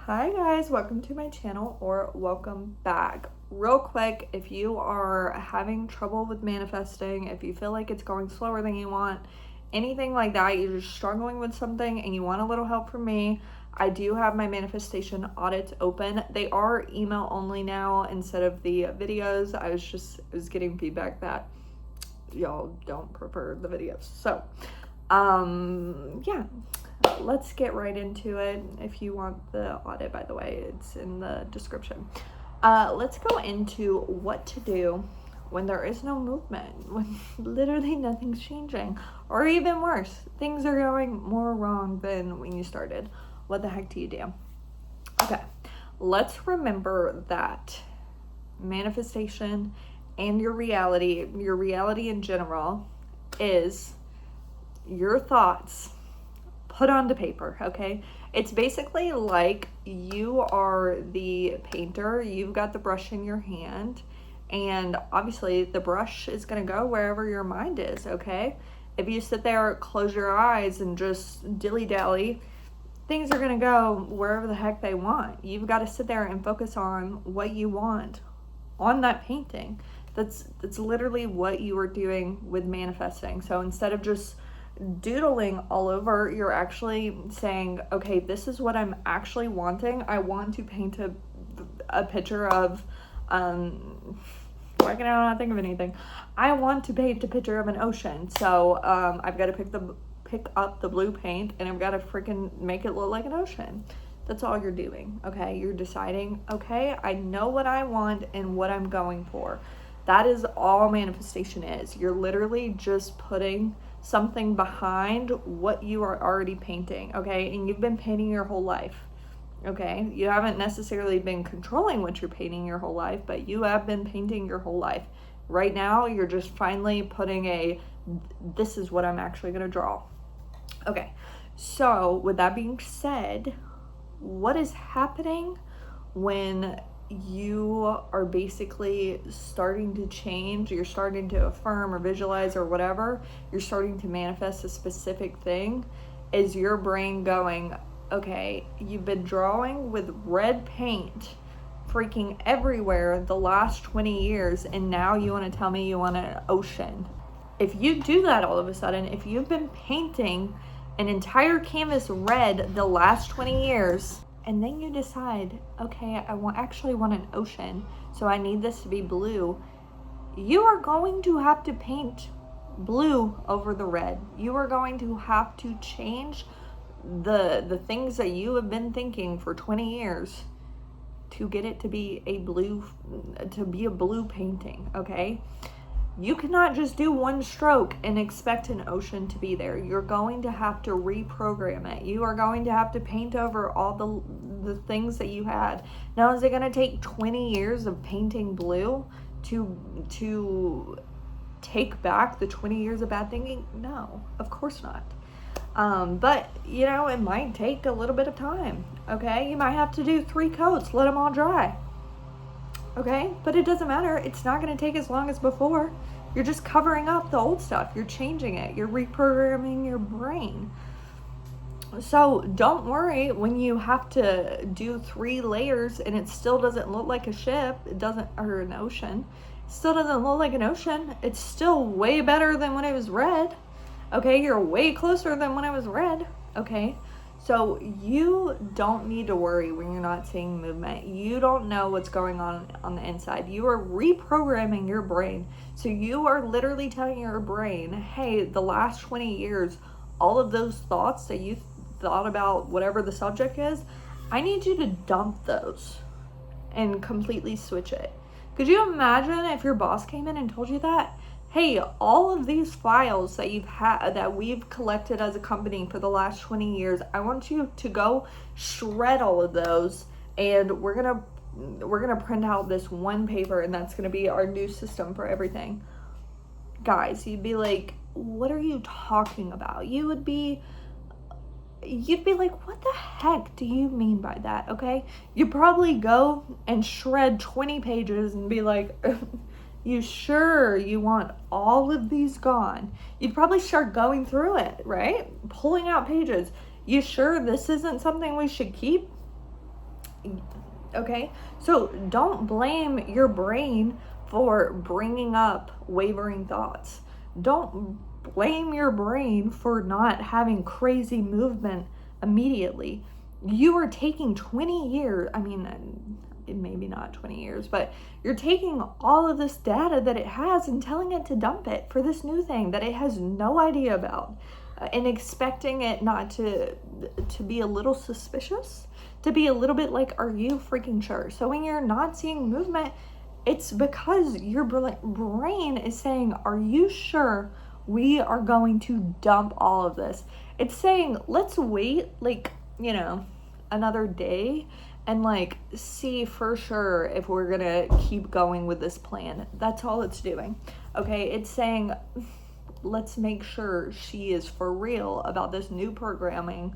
Hi guys, welcome to my channel or welcome back. Real quick, if you are having trouble with manifesting, if you feel like it's going slower than you want, anything like that, you're just struggling with something and you want a little help from me, I do have my manifestation audits open. They are email only now instead of the videos. I was getting feedback that y'all don't prefer the videos. So, yeah. Let's get right into it. If you want the audit, by the way, it's in the description. Let's go into what to do when there is no movement, when literally nothing's changing, or even worse, things are going more wrong than when you started. What the heck do you do? Okay, let's remember that manifestation and your reality in general, is your thoughts put onto paper. Okay, it's basically like you are the painter, you've got the brush in your hand, and obviously the brush is going to go wherever your mind is. Okay, if you sit there, close your eyes, and just dilly-dally, things are going to go wherever the heck they want. You've got to sit there and focus on what you want on that painting. That's literally what you are doing with manifesting. So instead of just doodling all over, you're actually saying, okay, this is what I'm actually wanting. I want to paint a picture of why can I not think of anything? I want to paint a picture of an ocean. So I've got to pick up the blue paint, and I've got to freaking make it look like an ocean. That's all you're doing. Okay, you're deciding, okay, I know what I want and what I'm going for. That is all manifestation is. You're literally just putting something behind what you are already painting. Okay, and you've been painting your whole life. Okay, you haven't necessarily been controlling what you're painting your whole life, but you have been painting your whole life. Right now, you're just finally putting this is what I'm actually going to draw. Okay, so with that being said, what is happening when you are basically starting to change, you're starting to affirm or visualize or whatever, you're starting to manifest a specific thing, is your brain going, okay, you've been drawing with red paint freaking everywhere the last 20 years, and now you want to tell me you want an ocean. If you do that all of a sudden, if you've been painting an entire canvas red the last 20 years, and then you decide, okay, I actually want an ocean, so I need this to be blue, you are going to have to paint blue over the red. You are going to have to change the things that you have been thinking for 20 years to get it to be a blue painting. Okay, you cannot just do one stroke and expect an ocean to be there. You're going to have to reprogram it. You are going to have to paint over all the things that you had. Now, is it going to take 20 years of painting blue to take back the 20 years of bad thinking? No, of course not. But, you know, it might take a little bit of time. Okay, you might have to do 3 coats, let them all dry. Okay, but it doesn't matter. It's not going to take as long as before. You're just covering up the old stuff. You're changing it. You're reprogramming your brain. So don't worry when you have to do 3 layers and it still doesn't look like a ship. Or an ocean. It still doesn't look like an ocean. It's still way better than when it was red. Okay, you're way closer than when it was red. Okay. So you don't need to worry when you're not seeing movement. You don't know what's going on the inside. You are reprogramming your brain. So you are literally telling your brain, hey, the last 20 years, all of those thoughts that you thought about whatever the subject is, I need you to dump those and completely switch it. Could you imagine if your boss came in and told you that? Hey, all of these files that we've collected as a company for the last 20 years, I want you to go shred all of those, and we're gonna print out this one paper, and that's gonna be our new system for everything. Guys, you'd be like, what are you talking about? You'd be like, what the heck do you mean by that? Okay, you probably go and shred 20 pages and be like, you sure you want all of these gone? You'd probably start going through it, right? Pulling out pages. You sure this isn't something we should keep? Okay? So don't blame your brain for bringing up wavering thoughts. Don't blame your brain for not having crazy movement immediately. You are taking 20 years, I mean, maybe not 20 years, but you're taking all of this data that it has and telling it to dump it for this new thing that it has no idea about, and expecting it not to be a little suspicious, to be a little bit like, are you freaking sure? So when you're not seeing movement, it's because your brain is saying, are you sure we are going to dump all of this? It's saying, let's wait, like, you know, another day and like see for sure if we're gonna keep going with this plan. That's all it's doing. Okay, it's saying, let's make sure she is for real about this new programming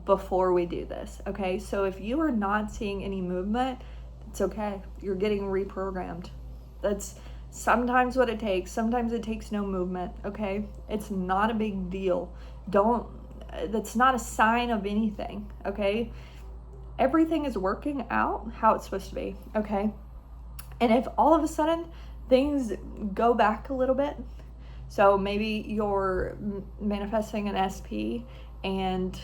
before we do this. Okay, so if you are not seeing any movement, it's okay. You're getting reprogrammed. That's sometimes what it takes. Sometimes it takes no movement. Okay, it's not a big deal. That's not a sign of anything. Okay, everything is working out how it's supposed to be. Okay, and if all of a sudden things go back a little bit, so maybe you're manifesting an SP and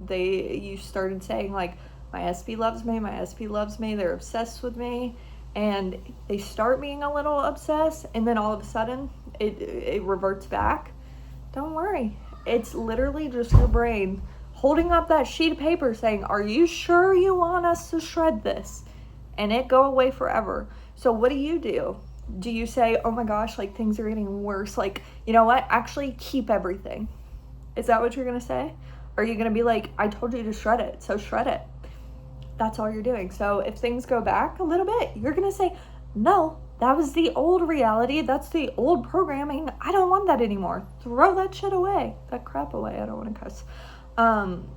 you started saying like, my SP loves me, my SP loves me, they're obsessed with me, and they start being a little obsessed, and then all of a sudden it reverts back. Don't worry. It's literally just your brain holding up that sheet of paper saying, are you sure you want us to shred this? And it go away forever. So what do? Do you say, oh my gosh, like things are getting worse? Like, you know what? Actually keep everything. Is that what you're going to say? Or are you going to be like, I told you to shred it, so shred it? That's all you're doing. So if things go back a little bit, you're going to say, no, that was the old reality. That's the old programming. I don't want that anymore. Throw that shit away. That crap away. I don't want to cuss. And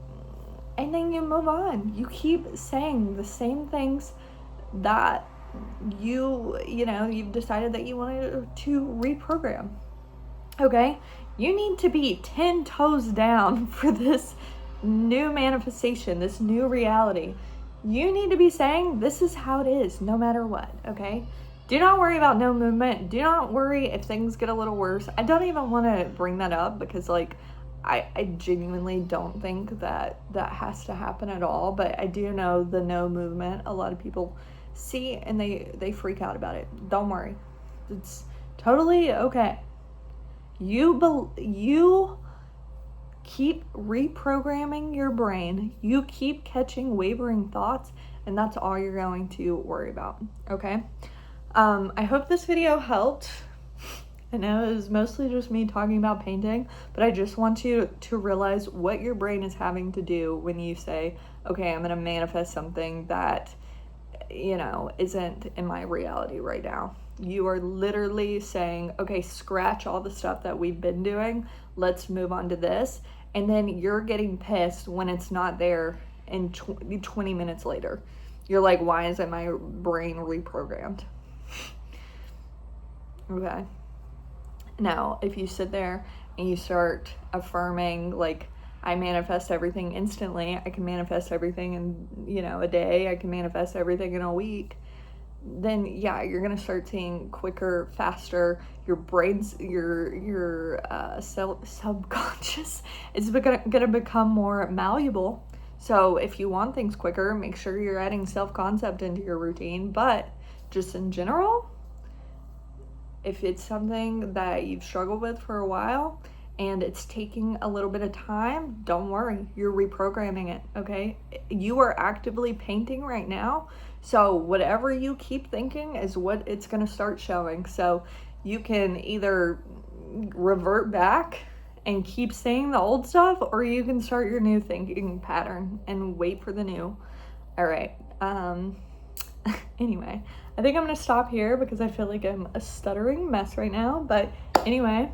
then you move on. You keep saying the same things that you've decided that you wanted to reprogram. Okay? You need to be 10 toes down for this new manifestation, this new reality. You need to be saying, this is how it is, no matter what, okay? Do not worry about no movement. Do not worry if things get a little worse. I don't even want to bring that up because, like, I genuinely don't think that has to happen at all. But I do know the no movement, a lot of people see and they freak out about it. Don't worry. It's totally okay. You keep reprogramming your brain. You keep catching wavering thoughts, and that's all you're going to worry about, okay? I hope this video helped. I know it was mostly just me talking about painting, but I just want you to realize what your brain is having to do when you say, okay, I'm going to manifest something that, isn't in my reality right now. You are literally saying, okay, scratch all the stuff that we've been doing. Let's move on to this. And then you're getting pissed when it's not there and 20 minutes later. You're like, why isn't my brain reprogrammed? Okay. Now, if you sit there and you start affirming, like, I manifest everything instantly, I can manifest everything in, a day, I can manifest everything in a week, then yeah, you're gonna start seeing quicker, faster. Your brain's, your subconscious is gonna become more malleable. So if you want things quicker, make sure you're adding self-concept into your routine. But just in general, if it's something that you've struggled with for a while and it's taking a little bit of time, don't worry, you're reprogramming it, okay? You are actively painting right now, so whatever you keep thinking is what it's gonna start showing. So you can either revert back and keep saying the old stuff, or you can start your new thinking pattern and wait for the new. All right, anyway, I think I'm gonna stop here because I feel like I'm a stuttering mess right now. But anyway,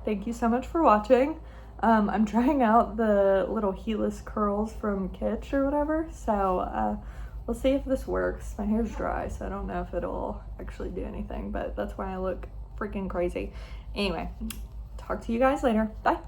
thank you so much for watching. I'm trying out the little heatless curls from Kitsch or whatever, so we'll see if this works. My hair's dry, so I don't know if it'll actually do anything, but that's why I look freaking crazy. Anyway, talk to you guys later. Bye.